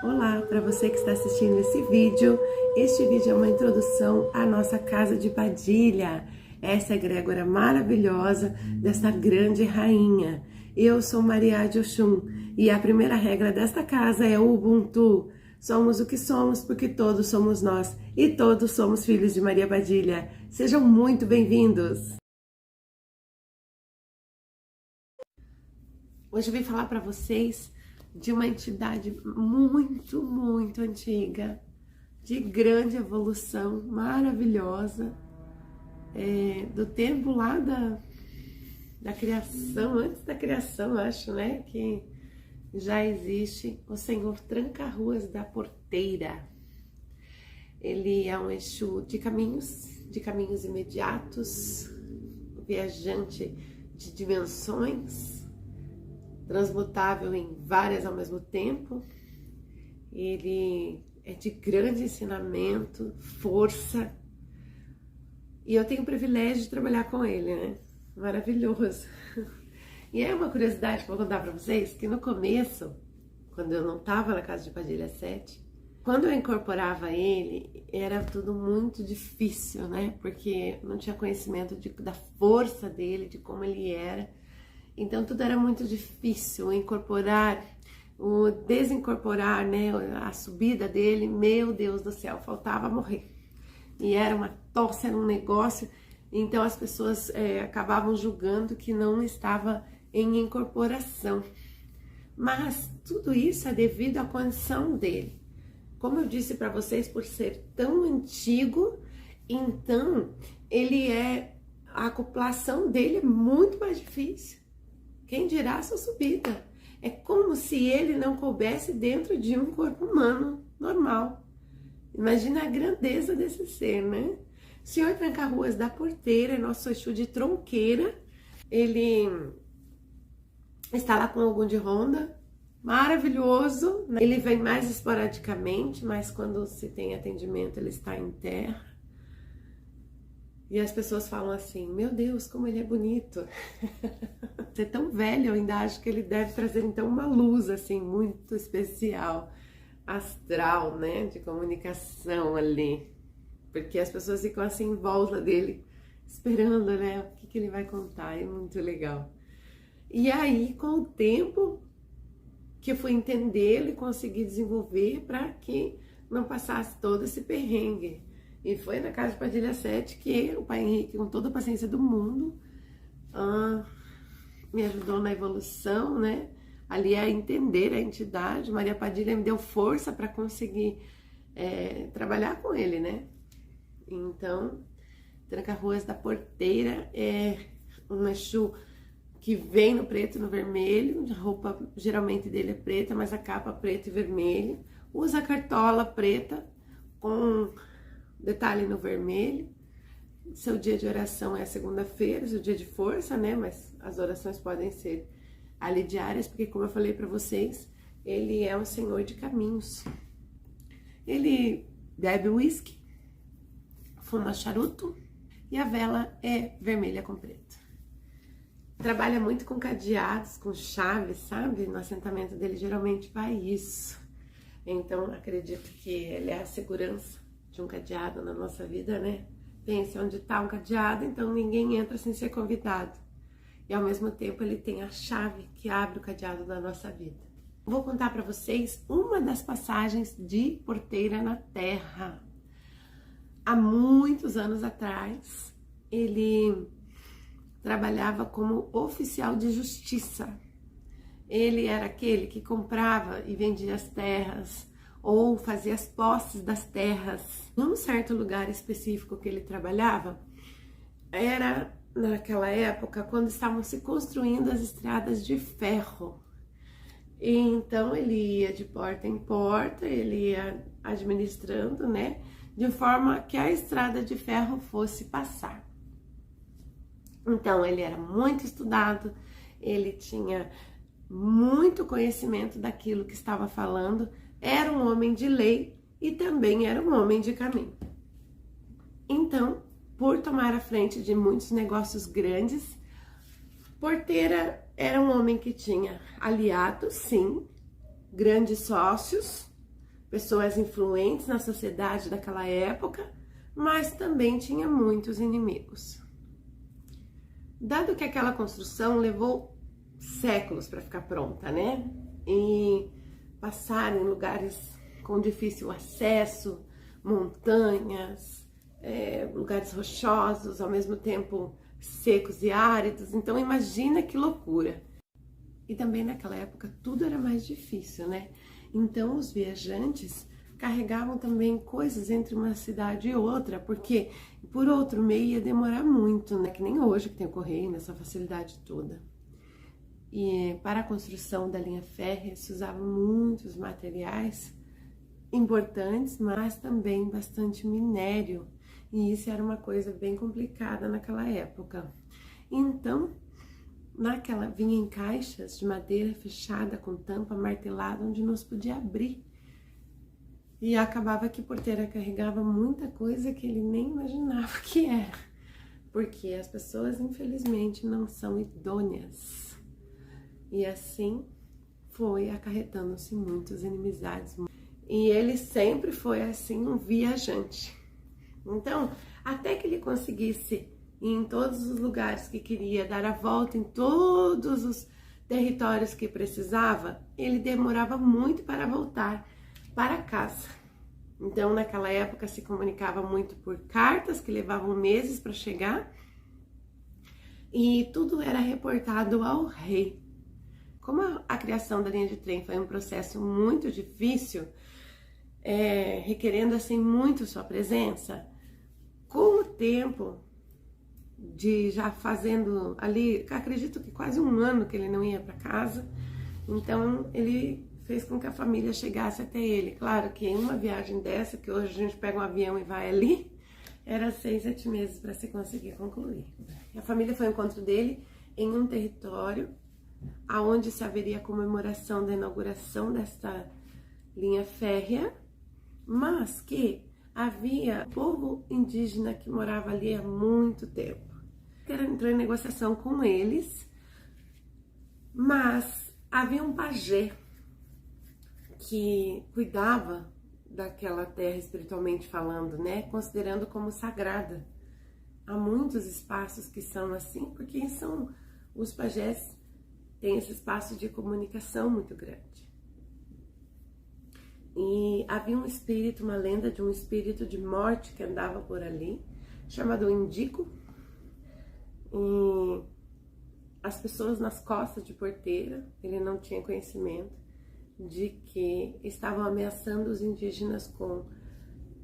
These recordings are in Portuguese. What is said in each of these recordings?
Olá, para você que está assistindo esse vídeo. Este vídeo é uma introdução à nossa casa de Padilha. Essa é a egrégora maravilhosa dessa grande rainha. Eu sou Maria de Oxum e a primeira regra desta casa é o Ubuntu. Somos o que somos porque todos somos nós e todos somos filhos de Maria Padilha. Sejam muito bem-vindos! Hoje eu vim falar para vocês de uma entidade muito antiga, de grande evolução, maravilhosa, do tempo lá da criação, antes da criação, acho, né, que já existe o Senhor Tranca-Ruas da Porteira. Ele é um Exu de caminhos imediatos, viajante de dimensões, transmutável em várias ao mesmo tempo. Ele é de grande ensinamento, força, e eu tenho o privilégio de trabalhar com ele, né? Maravilhoso. E é uma curiosidade que eu vou contar para vocês, que no começo, quando eu não estava na casa de Padilha 7, quando eu incorporava ele, era tudo muito difícil, né? Porque não tinha conhecimento da força dele, de como ele era. Então tudo era muito difícil, incorporar, o desincorporar, né, a subida dele, meu Deus do céu, faltava morrer. E era uma tosse, era um negócio, então as pessoas acabavam julgando que não estava em incorporação. Mas tudo isso é devido à condição dele. Como eu disse para vocês, por ser tão antigo, então a acoplação dele é muito mais difícil. Quem dirá a sua subida? É como se ele não coubesse dentro de um corpo humano normal. Imagina a grandeza desse ser, né? O Senhor Tranca-Ruas da Porteira, nosso Exu de tronqueira, ele está lá com algum de ronda, maravilhoso. Ele vem mais esporadicamente, mas quando se tem atendimento ele está em terra. E as pessoas falam assim, meu Deus, como ele é bonito. Ser tão velho, eu ainda acho que ele deve trazer então uma luz assim muito especial, astral, né, de comunicação ali. Porque as pessoas ficam assim em volta dele, esperando, né, o que ele vai contar, é muito legal. E aí, com o tempo que eu fui entender e consegui desenvolver para que não passasse todo esse perrengue. E foi na casa de Padilha 7 que o Pai Henrique, com toda a paciência do mundo, me ajudou na evolução, né? Ali a entender a entidade. Maria Padilha me deu força para conseguir trabalhar com ele, né? Então, Tranca-Ruas da Porteira é um Exu que vem no preto e no vermelho. A roupa geralmente dele é preta, mas a capa preta e vermelho. Usa a cartola preta com detalhe no vermelho. Seu dia de oração é segunda-feira, seu dia de força, né? Mas as orações podem ser ali diárias, porque como eu falei para vocês, ele é um senhor de caminhos. Ele bebe uísque, fuma charuto e a vela é vermelha com preto. Trabalha muito com cadeados, com chaves, sabe? No assentamento dele geralmente vai isso. Então acredito que ele é a segurança de um cadeado na nossa vida, né? Pense onde está um cadeado, então ninguém entra sem ser convidado. E ao mesmo tempo ele tem a chave que abre o cadeado da nossa vida. Vou contar para vocês uma das passagens de Porteira na Terra. Há muitos anos atrás, ele trabalhava como oficial de justiça. Ele era aquele que comprava e vendia as terras, ou fazia as posses das terras. Num certo lugar específico que ele trabalhava, era naquela época quando estavam se construindo as estradas de ferro. E então ele ia de porta em porta, ele ia administrando, né, de forma que a estrada de ferro fosse passar. Então ele era muito estudado, ele tinha muito conhecimento daquilo que estava falando, era um homem de lei e também era um homem de caminho. Então, por tomar a frente de muitos negócios grandes, Porteira era um homem que tinha aliados, sim, grandes sócios, pessoas influentes na sociedade daquela época, mas também tinha muitos inimigos. Dado que aquela construção levou séculos para ficar pronta, né? E passar em lugares com difícil acesso, montanhas, lugares rochosos, ao mesmo tempo secos e áridos. Então imagina que loucura. E também naquela época tudo era mais difícil, né? Então os viajantes carregavam também coisas entre uma cidade e outra, porque por outro meio ia demorar muito, né? Que nem hoje que tem o correio, nessa facilidade toda. E para a construção da linha férrea se usavam muitos materiais importantes, mas também bastante minério. E isso era uma coisa bem complicada naquela época. Então, vinha em caixas de madeira fechada com tampa martelada, onde não se podia abrir. E acabava que o porteiro carregava muita coisa que ele nem imaginava que era. Porque as pessoas, infelizmente, não são idôneas. E assim foi acarretando-se muitas inimizades. E ele sempre foi assim um viajante. Então, até que ele conseguisse ir em todos os lugares que queria, dar a volta em todos os territórios que precisava, ele demorava muito para voltar para casa. Então, naquela época se comunicava muito por cartas que levavam meses para chegar, e tudo era reportado ao rei. Como a criação da linha de trem foi um processo muito difícil, requerendo assim muito sua presença, com o tempo de já fazendo ali, acredito que quase um ano que ele não ia para casa, então ele fez com que a família chegasse até ele. Claro que em uma viagem dessa, que hoje a gente pega um avião e vai ali, era 6, 7 meses para se conseguir concluir. A família foi ao encontro dele em um território aonde se haveria a comemoração da inauguração desta linha férrea, mas que havia povo indígena que morava ali há muito tempo. Ele entrou em negociação com eles, mas havia um pajé que cuidava daquela terra espiritualmente falando, né, considerando como sagrada. Há muitos espaços que são assim, porque são os pajés têm esse espaço de comunicação muito grande. E havia um espírito, uma lenda de um espírito de morte que andava por ali, chamado Indico. E as pessoas nas costas de Porteira, ele não tinha conhecimento de que estavam ameaçando os indígenas com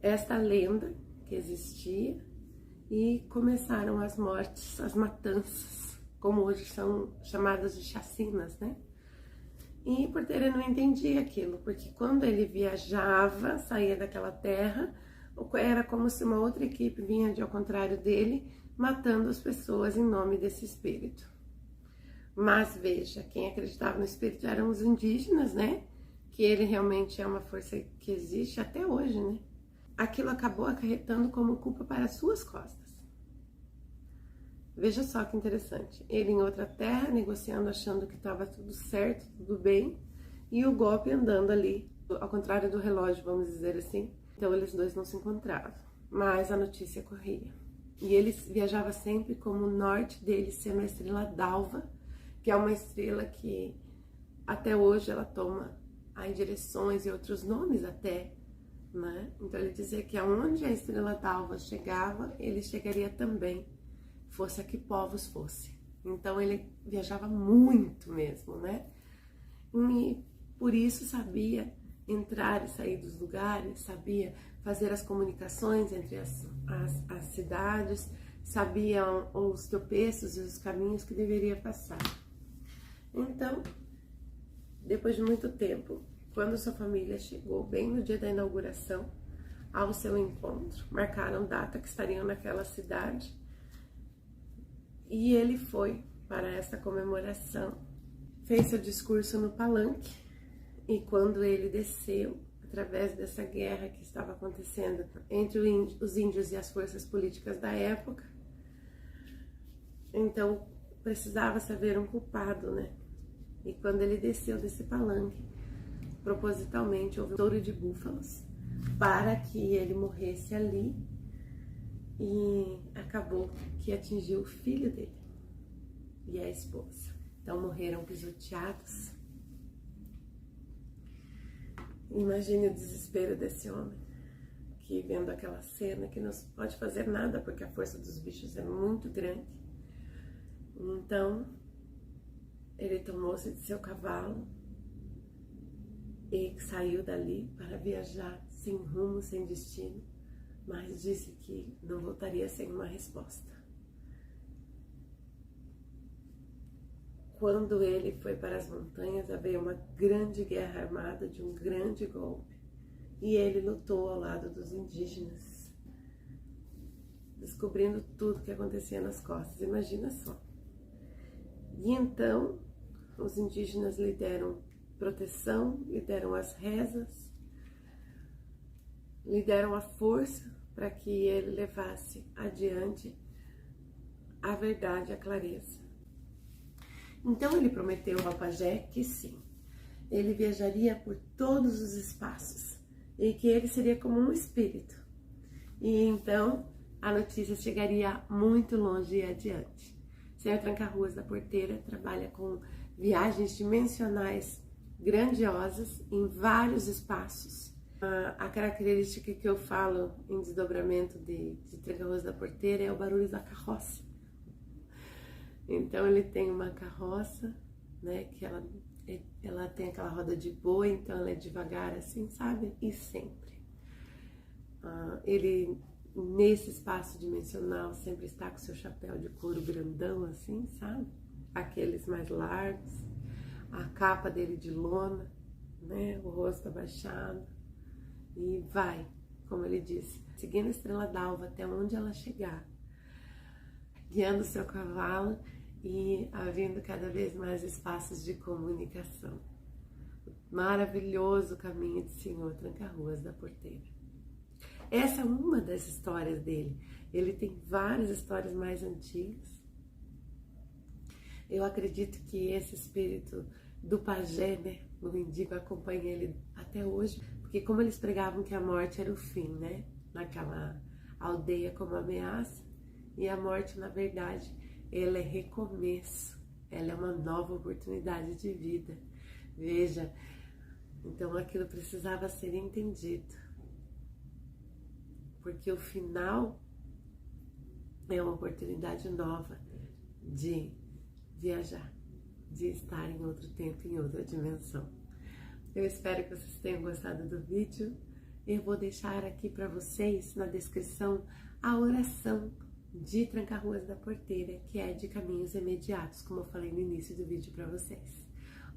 esta lenda que existia, e começaram as mortes, as matanças, como hoje são chamadas de chacinas, né? E Porteira não entendia aquilo, porque quando ele viajava, saía daquela terra, era como se uma outra equipe vinha ao contrário dele, matando as pessoas em nome desse espírito. Mas veja, quem acreditava no espírito eram os indígenas, né? Que ele realmente é uma força que existe até hoje, né? Aquilo acabou acarretando como culpa para suas costas. Veja só que interessante, ele em outra terra, negociando, achando que estava tudo certo, tudo bem, e o golpe andando ali, ao contrário do relógio, vamos dizer assim. Então eles dois não se encontravam, mas a notícia corria. E ele viajava sempre como o norte dele sendo a estrela d'alva, que é uma estrela que até hoje ela toma aí direções e outros nomes até, né? Então ele dizia que aonde a estrela d'alva chegava, ele chegaria também, fosse a que povos fosse. Então ele viajava muito mesmo, né? E por isso sabia entrar e sair dos lugares, sabia fazer as comunicações entre as cidades, sabia os tropeços e os caminhos que deveria passar. Então, depois de muito tempo, quando sua família chegou bem no dia da inauguração ao seu encontro, marcaram data que estariam naquela cidade, e ele foi para essa comemoração, fez seu discurso no palanque, e quando ele desceu, através dessa guerra que estava acontecendo entre os índios e as forças políticas da época, então precisava saber um culpado, né? E quando ele desceu desse palanque, propositalmente houve um touro de búfalos para que ele morresse ali, e acabou que atingiu o filho dele e a esposa. Então morreram pisoteados. Imagine o desespero desse homem, que vendo aquela cena, que não pode fazer nada porque a força dos bichos é muito grande. Então ele tomou-se de seu cavalo e saiu dali para viajar sem rumo, sem destino, mas disse que não voltaria sem uma resposta. Quando ele foi para as montanhas, havia uma grande guerra armada de um grande golpe, e ele lutou ao lado dos indígenas, descobrindo tudo que acontecia nas costas. Imagina só. E então os indígenas lhe deram proteção, lhe deram as rezas, lhe deram a força para que ele levasse adiante a verdade, a clareza. Então ele prometeu ao pajé que sim, ele viajaria por todos os espaços e que ele seria como um espírito. E então a notícia chegaria muito longe e adiante. O Senhor Tranca-Ruas da Porteira trabalha com viagens dimensionais grandiosas em vários espaços. A característica que eu falo em desdobramento de Tranca-Ruas da Porteira é o barulho da carroça. Então ele tem uma carroça, né, que ela tem aquela roda de boi, então ela é devagar assim, sabe? E sempre. Ele, nesse espaço dimensional, sempre está com seu chapéu de couro grandão assim, sabe? Aqueles mais largos, a capa dele de lona, né, o rosto abaixado, e vai, como ele disse, seguindo a estrela d'alva até onde ela chegar, guiando o seu cavalo e havendo cada vez mais espaços de comunicação. Maravilhoso caminho do Senhor Tranca-Ruas da Porteira. Essa é uma das histórias dele. Ele tem várias histórias mais antigas. Eu acredito que esse espírito do pajé, né, o mendigo, acompanha ele até hoje, porque como eles pregavam que a morte era o fim, né, naquela aldeia como ameaça, e a morte, na verdade, ela é recomeço, ela é uma nova oportunidade de vida. Veja, então aquilo precisava ser entendido, porque o final é uma oportunidade nova de viajar, de estar em outro tempo, em outra dimensão. Eu espero que vocês tenham gostado do vídeo. Eu vou deixar aqui para vocês na descrição a oração de Tranca-Ruas da Porteira, que é de caminhos imediatos, como eu falei no início do vídeo para vocês.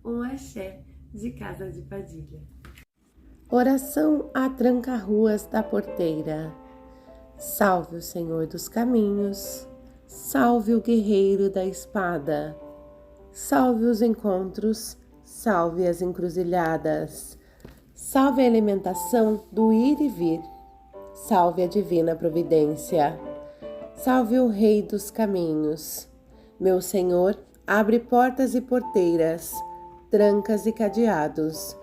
Um axé de Casa de Padilha. Oração a Tranca-Ruas da Porteira. Salve o Senhor dos caminhos, salve o guerreiro da espada, salve os encontros, salve as encruzilhadas, salve a alimentação do ir e vir, salve a divina providência. Salve o Rei dos caminhos. Meu Senhor, abre portas e porteiras, trancas e cadeados.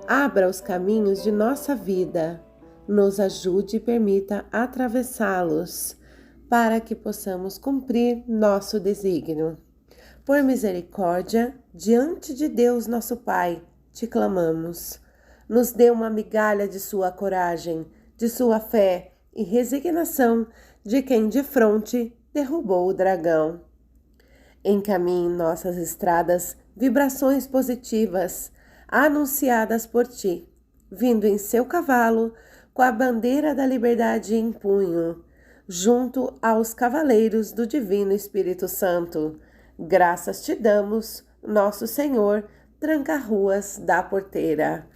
Abra os caminhos de nossa vida. Nos ajude e permita atravessá-los, para que possamos cumprir nosso desígnio. Por misericórdia, diante de Deus nosso Pai, te clamamos. Nos dê uma migalha de sua coragem, de sua fé e resignação, de quem de fronte derrubou o dragão. Encaminhe em nossas estradas vibrações positivas, anunciadas por ti, vindo em seu cavalo, com a bandeira da liberdade em punho, junto aos cavaleiros do Divino Espírito Santo. Graças te damos, nosso Senhor Tranca-Ruas da Porteira.